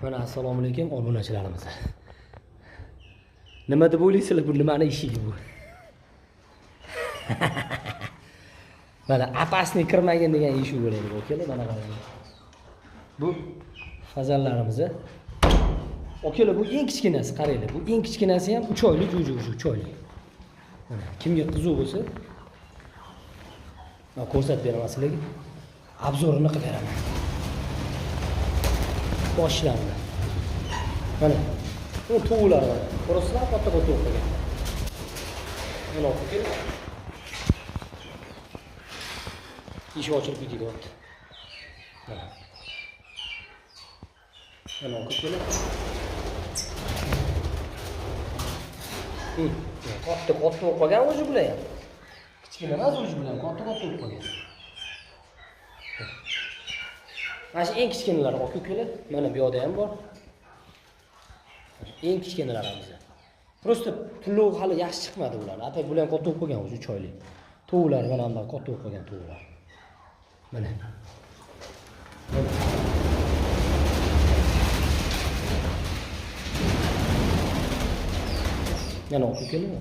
Mana assalomu alaykum obunachilarimiz. Nima deb o'ylaysizlar, bu nimani eshigi bu? Mana apasni kirmagin degan eshik bo'ladi bu, keling mana qarang. Bu fazallarimiz. Okalar, bu eng kichkinasi, qaranglar. Bu eng kichkinasi ham 3 oylik, 3 oylik. Mana kimga qiziq bo'lsa, men ko'rsatib beraman sizlarga. Obzorini qilib beraman. Boshlarni. Mana bu tovuqlar bor. Ko'rasizlar, katta tovuq bo'lgan. Mana olib keling. Eshik ochilib ketyapti. Mana. Mana olib keling. Katta bo'lib qolgan o'zi bular ham. Kichkina emas o'zi bilan, katta bo'lib qolgan. Mana shu eng kichkinalar olib keling. Mana bu yoqda ham bor. Eng kichkinalarimiz. Prosta pullik hali yaxshi chiqmadi ular. Atak bular ham katta bo'lib qolgan o'zi 3 oylik. Tovuqlar mana bunday katta bo'lib qolgan tovuqlar. Mana. Mana olib keling.